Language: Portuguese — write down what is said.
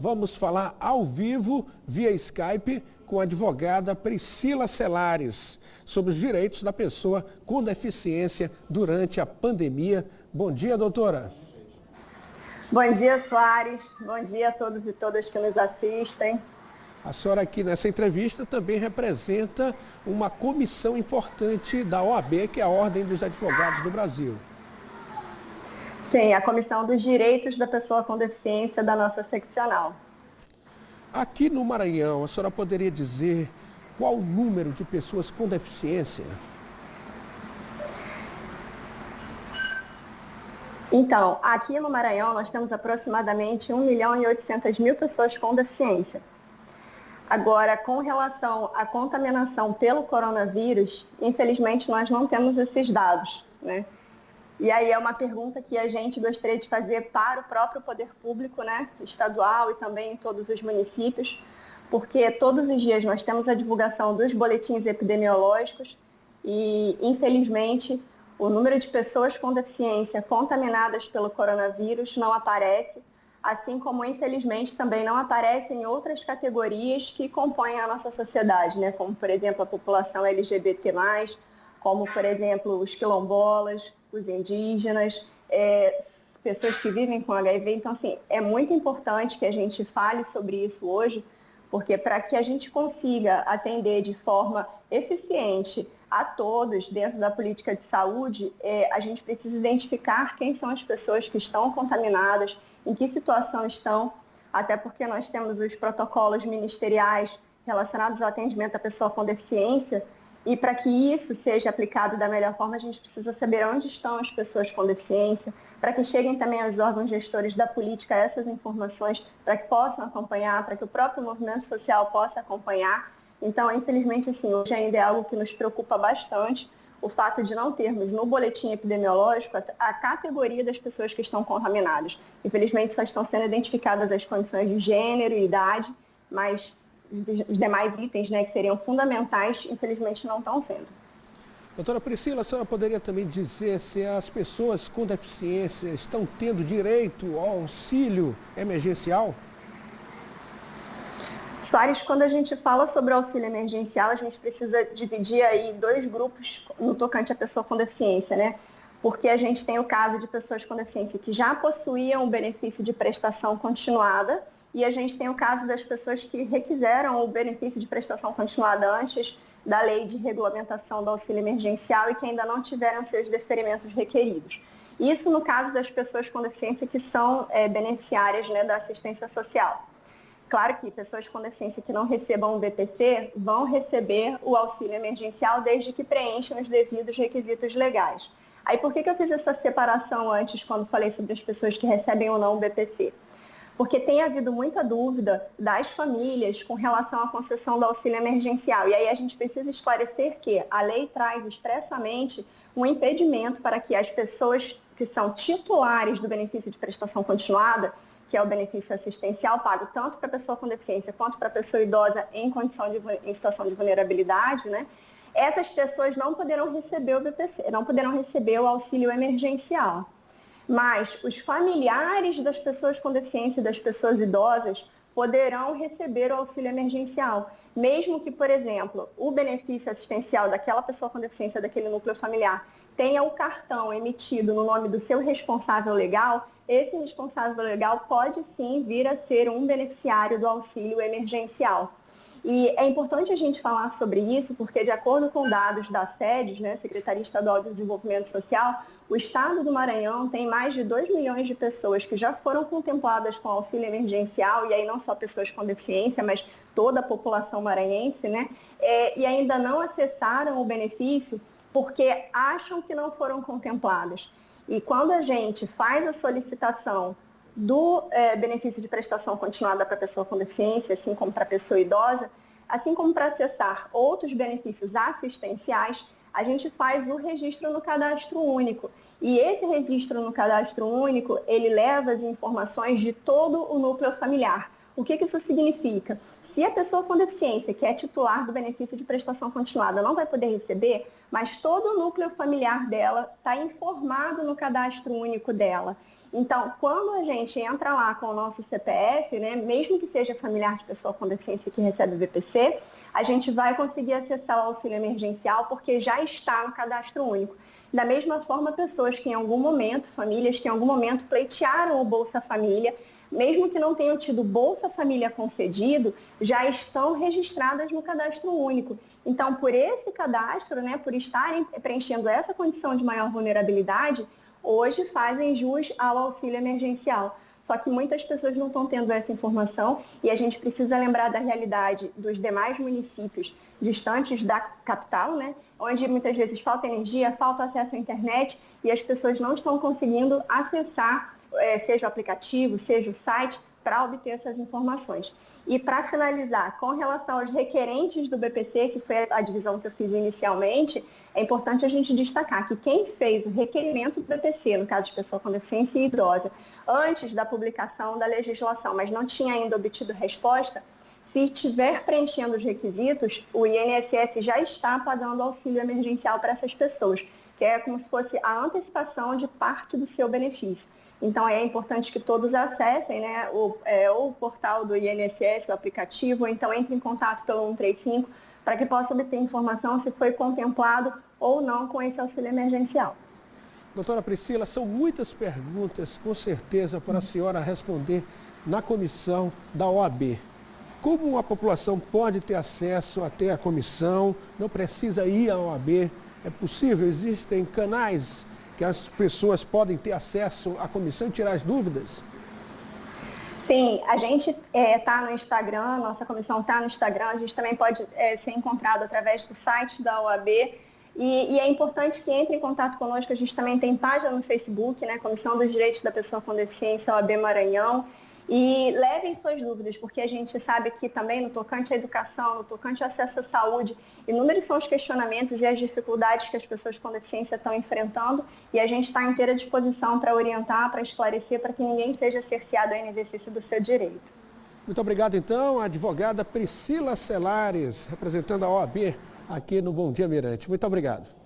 vamos falar ao vivo, via Skype, com a advogada Priscila Celares, sobre os direitos da pessoa com deficiência durante a pandemia. Bom dia, doutora. Bom dia, Soares. Bom dia a todos e todas que nos assistem. A senhora aqui nessa entrevista também representa uma comissão importante da OAB, que é a Ordem dos Advogados do Brasil. Sim, a Comissão dos Direitos da Pessoa com Deficiência da nossa seccional. Aqui no Maranhão, a senhora poderia dizer qual o número de pessoas com deficiência? Então, aqui no Maranhão nós temos aproximadamente 1.800.000 pessoas com deficiência. Agora, com relação à contaminação pelo coronavírus, infelizmente nós não temos esses dados, né? E aí é uma pergunta que a gente gostaria de fazer para o próprio poder público, né, estadual e também em todos os municípios, porque todos os dias nós temos a divulgação dos boletins epidemiológicos e, infelizmente, o número de pessoas com deficiência contaminadas pelo coronavírus não aparece, assim como, infelizmente, também não aparece em outras categorias que compõem a nossa sociedade, né? Como, por exemplo, a população LGBT+, como, por exemplo, os quilombolas, os indígenas, pessoas que vivem com HIV. Então, assim, é muito importante que a gente fale sobre isso hoje, porque para que a gente consiga atender de forma eficiente a todos dentro da política de saúde, a gente precisa identificar quem são as pessoas que estão contaminadas, em que situação estão, até porque nós temos os protocolos ministeriais relacionados ao atendimento à pessoa com deficiência, e para que isso seja aplicado da melhor forma, a gente precisa saber onde estão as pessoas com deficiência, para que cheguem também aos órgãos gestores da política essas informações, para que possam acompanhar, para que o próprio movimento social possa acompanhar. Então, infelizmente, assim, hoje ainda é algo que nos preocupa bastante, o fato de não termos no boletim epidemiológico a categoria das pessoas que estão contaminadas. Infelizmente, só estão sendo identificadas as condições de gênero e idade, mas os demais itens, né, que seriam fundamentais, infelizmente não estão sendo. Doutora Priscila, a senhora poderia também dizer se as pessoas com deficiência estão tendo direito ao auxílio emergencial? Soares, quando a gente fala sobre o auxílio emergencial, a gente precisa dividir aí dois grupos no tocante à pessoa com deficiência, né? Porque a gente tem o caso de pessoas com deficiência que já possuíam o benefício de prestação continuada e a gente tem o caso das pessoas que requiseram o benefício de prestação continuada antes da lei de regulamentação do auxílio emergencial e que ainda não tiveram seus deferimentos requeridos. Isso no caso das pessoas com deficiência que são beneficiárias, né, da assistência social. Claro que pessoas com deficiência que não recebam o BPC vão receber o auxílio emergencial desde que preencham os devidos requisitos legais. Aí por que eu fiz essa separação antes quando falei sobre as pessoas que recebem ou não o BPC? Porque tem havido muita dúvida das famílias com relação à concessão do auxílio emergencial. E aí a gente precisa esclarecer que a lei traz expressamente um impedimento para que as pessoas que são titulares do benefício de prestação continuada, que é o benefício assistencial pago tanto para a pessoa com deficiência quanto para a pessoa idosa em situação de vulnerabilidade, né? Essas pessoas não poderão receber o BPC, não poderão receber o auxílio emergencial. Mas os familiares das pessoas com deficiência e das pessoas idosas poderão receber o auxílio emergencial, mesmo que, por exemplo, o benefício assistencial daquela pessoa com deficiência daquele núcleo familiar tenha o cartão emitido no nome do seu responsável legal, esse responsável legal pode sim vir a ser um beneficiário do auxílio emergencial. E é importante a gente falar sobre isso, porque de acordo com dados da SEDES, né, Secretaria Estadual de Desenvolvimento Social, o estado do Maranhão tem mais de 2 milhões de pessoas que já foram contempladas com auxílio emergencial, e aí não só pessoas com deficiência, mas toda a população maranhense, né, e ainda não acessaram o benefício porque acham que não foram contempladas. E quando a gente faz a solicitação do benefício de prestação continuada para a pessoa com deficiência, assim como para a pessoa idosa, assim como para acessar outros benefícios assistenciais, a gente faz o registro no cadastro único. E esse registro no cadastro único, ele leva as informações de todo o núcleo familiar. O que isso significa? Se a pessoa com deficiência, que é titular do benefício de prestação continuada, não vai poder receber, mas todo o núcleo familiar dela está informado no cadastro único dela. Então, quando a gente entra lá com o nosso CPF, né, mesmo que seja familiar de pessoa com deficiência que recebe o BPC, a gente vai conseguir acessar o auxílio emergencial porque já está no cadastro único. Da mesma forma, pessoas que em algum momento, famílias que em algum momento pleitearam o Bolsa Família, mesmo que não tenham tido Bolsa Família concedido, já estão registradas no cadastro único. Então, por esse cadastro, né, por estarem preenchendo essa condição de maior vulnerabilidade, hoje fazem jus ao auxílio emergencial. Só que muitas pessoas não estão tendo essa informação e a gente precisa lembrar da realidade dos demais municípios distantes da capital, né? Onde muitas vezes falta energia, falta acesso à internet e as pessoas não estão conseguindo acessar, seja o aplicativo, seja o site, para obter essas informações. E para finalizar, com relação aos requerentes do BPC, que foi a divisão que eu fiz inicialmente, é importante a gente destacar que quem fez o requerimento do BPC, no caso de pessoa com deficiência e idosa, antes da publicação da legislação, mas não tinha ainda obtido resposta, se estiver preenchendo os requisitos, o INSS já está pagando auxílio emergencial para essas pessoas, que é como se fosse a antecipação de parte do seu benefício. Então, é importante que todos acessem, né, o portal do INSS, o aplicativo, ou então entre em contato pelo 135, para que possa obter informação se foi contemplado ou não com esse auxílio emergencial. Doutora Priscila, são muitas perguntas, com certeza, para a senhora responder na comissão da OAB. Como a população pode ter acesso até a comissão? Não precisa ir à OAB? É possível? Existem canais que as pessoas podem ter acesso à comissão e tirar as dúvidas? Sim, a gente está no Instagram, nossa comissão está no Instagram, a gente também pode ser encontrado através do site da OAB e é importante que entre em contato conosco, a gente também tem página no Facebook, né, Comissão dos Direitos da Pessoa com Deficiência, OAB Maranhão, e levem suas dúvidas, porque a gente sabe que também no tocante à educação, no tocante ao acesso à saúde, inúmeros são os questionamentos e as dificuldades que as pessoas com deficiência estão enfrentando e a gente está à inteira disposição para orientar, para esclarecer, para que ninguém seja cerceado aí no exercício do seu direito. Muito obrigado, então, a advogada Priscila Celares, representando a OAB aqui no Bom Dia Mirante. Muito obrigado.